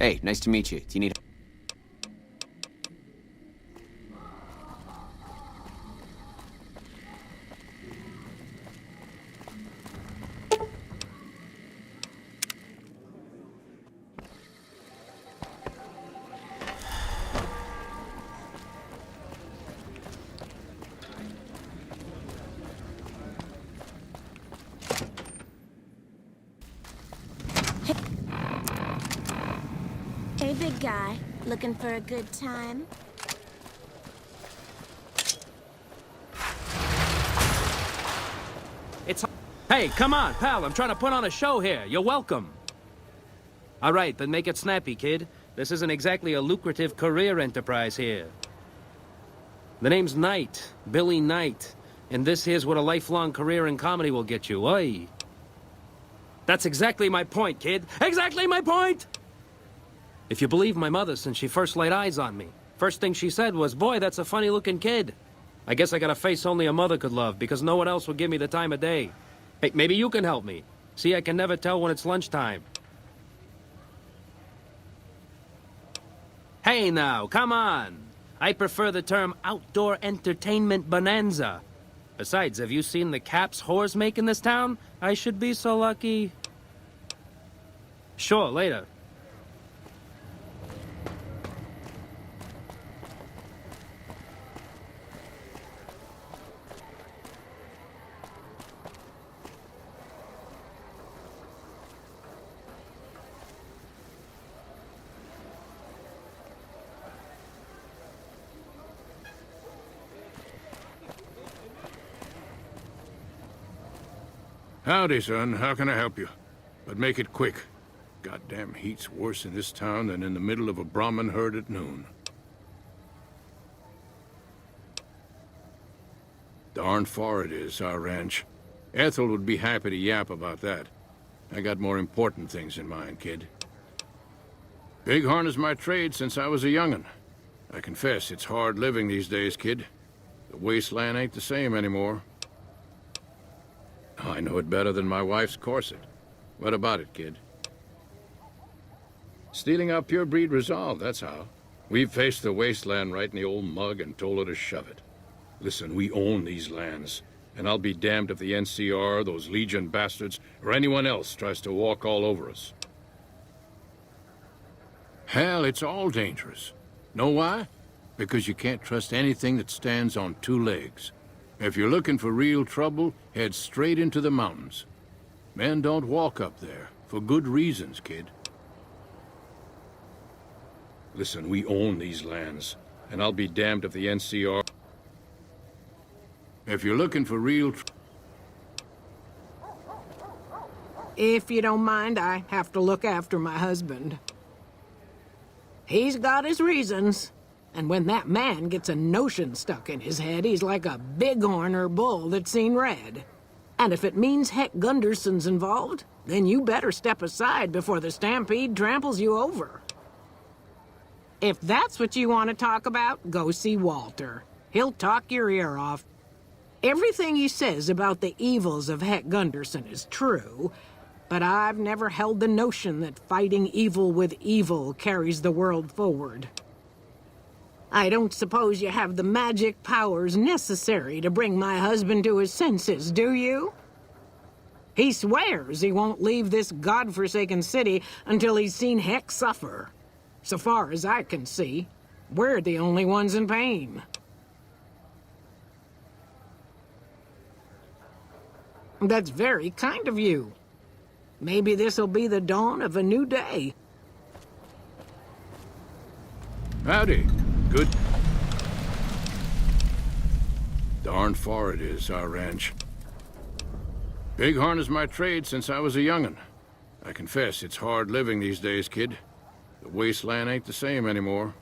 Hey, nice to meet you. Do you need... good guy. Looking for a good time? Hey, come on, pal. I'm trying to put on a show here. You're welcome. All right, then make it snappy, kid. This isn't exactly a lucrative career enterprise here. The name's Knight, Billy Knight. And this here's what a lifelong career in comedy will get you. Oi. That's exactly my point, kid. Exactly my point! If you believe my mother since she first laid eyes on me, first thing she said was, boy, that's a funny-looking kid. I guess I got a face only a mother could love because no one else would give me the time of day. Hey, maybe you can help me. See, I can never tell when it's lunchtime. Hey now, come on. I prefer the term outdoor entertainment bonanza. Besides, have you seen the caps whores make in this town? I should be so lucky. Sure, later. Howdy, son. How can I help you? But make it quick. Goddamn heat's worse in this town than in the middle of a Brahmin herd at noon. Darn far it is, our ranch. Ethel would be happy to yap about that. I got more important things in mind, kid. Bighorn is my trade since I was a young'un. I confess, it's hard living these days, kid. The wasteland ain't the same anymore. I know it better than my wife's corset. What about it, kid? Stealing our pure breed resolve, that's how. We've faced the wasteland right in the old mug and told her to shove it. Listen, we own these lands, and I'll be damned if the NCR, those Legion bastards, or anyone else tries to walk all over us. Hell, it's all dangerous. Know why? Because you can't trust anything that stands on two legs. If you're looking for real trouble, head straight into the mountains. Men don't walk up there, for good reasons, kid. Listen, we own these lands, and I'll be damned if the NCR... If you're looking for real... If you don't mind, I have to look after my husband. He's got his reasons. And when that man gets a notion stuck in his head, he's like a bighorn or bull that's seen red. And if it means Heck Gunderson's involved, then you better step aside before the stampede tramples you over. If that's what you want to talk about, go see Walter. He'll talk your ear off. Everything he says about the evils of Heck Gunderson is true, but I've never held the notion that fighting evil with evil carries the world forward. I don't suppose you have the magic powers necessary to bring my husband to his senses, do you? He swears he won't leave this godforsaken city until he's seen Heck suffer. So far as I can see, we're the only ones in pain. That's very kind of you. Maybe this'll be the dawn of a new day. Howdy. Good. Darn far it is, our ranch. Bighorn is my trade since I was a young'un. I confess, it's hard living these days, kid. The wasteland ain't the same anymore.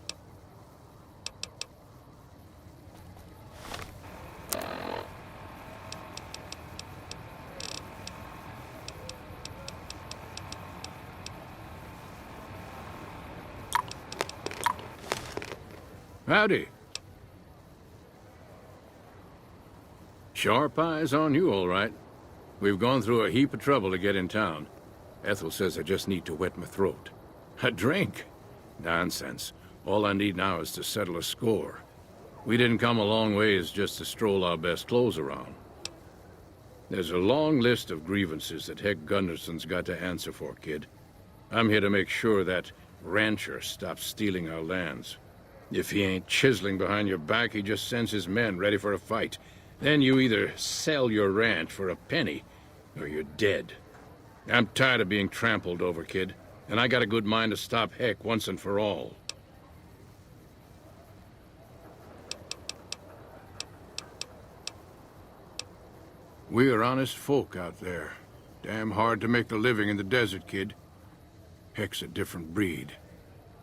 Howdy. Sharp eyes on you, all right. We've gone through a heap of trouble to get in town. Ethel says I just need to wet my throat. A drink? Nonsense. All I need now is to settle a score. We didn't come a long ways just to stroll our best clothes around. There's a long list of grievances that Heck Gunderson's got to answer for, kid. I'm here to make sure that rancher stops stealing our lands. If he ain't chiseling behind your back, he just sends his men ready for a fight. Then you either sell your ranch for a penny, or you're dead. I'm tired of being trampled over, kid. And I got a good mind to stop Heck once and for all. We are honest folk out there. Damn hard to make a living in the desert, kid. Heck's a different breed.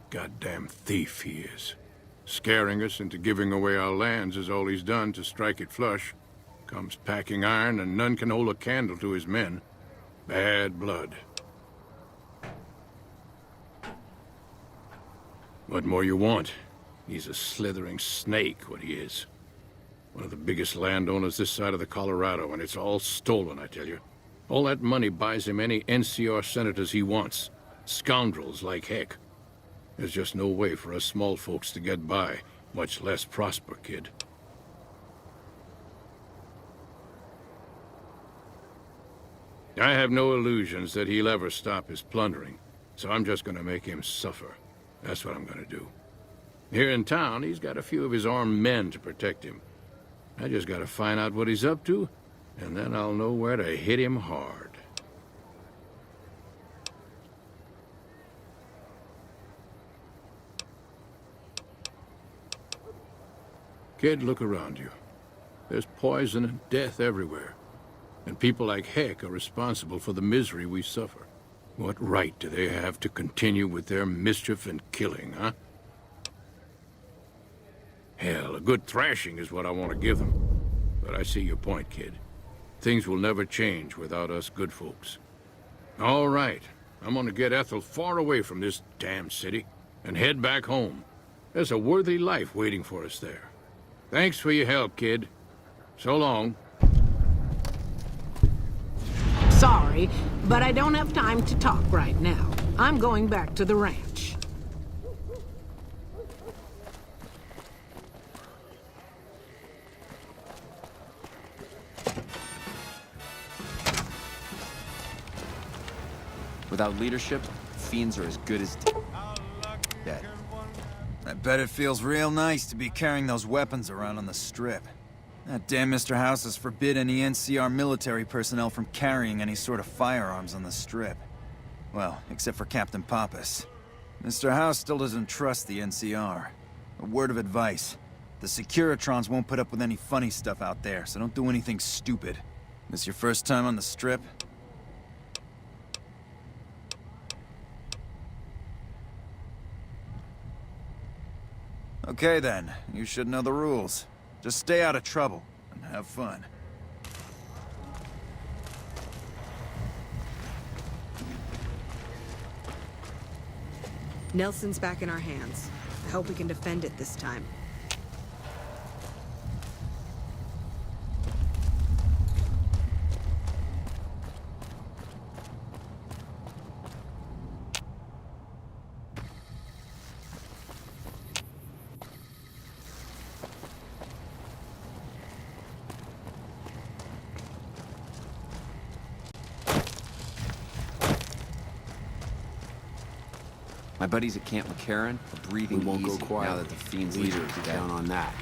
Goddamn thief he is. Scaring us into giving away our lands is all he's done to strike it flush. Comes packing iron, and none can hold a candle to his men. Bad blood. What more you want? He's a slithering snake, what he is. One of the biggest landowners this side of the Colorado, and it's all stolen, I tell you. All that money buys him any NCR senators he wants. Scoundrels like Heck. There's just no way for us small folks to get by, much less prosper, kid. I have no illusions that he'll ever stop his plundering, so I'm just gonna make him suffer. That's what I'm gonna do. Here in town, he's got a few of his armed men to protect him. I just gotta find out what he's up to, and then I'll know where to hit him hard. Kid, look around you. There's poison and death everywhere. And people like Heck are responsible for the misery we suffer. What right do they have to continue with their mischief and killing, huh? Hell, a good thrashing is what I want to give them. But I see your point, kid. Things will never change without us good folks. All right, I'm gonna get Ethel far away from this damn city and head back home. There's a worthy life waiting for us there. Thanks for your help, kid. So long. Sorry, but I don't have time to talk right now. I'm going back to the ranch. Without leadership, fiends are as good as dead. I bet it feels real nice to be carrying those weapons around on the Strip. That damn Mr. House has forbid any NCR military personnel from carrying any sort of firearms on the Strip. Well, except for Captain Pappas. Mr. House still doesn't trust the NCR. A word of advice. The Securitrons won't put up with any funny stuff out there, so don't do anything stupid. This your first time on the Strip? Okay then, you should know the rules. Just stay out of trouble, and have fun. Nelson's back in our hands. I hope we can defend it this time. My buddies at Camp McCarran are breathing We won't easy go quiet now that the fiends leader leader can is dead. count on that.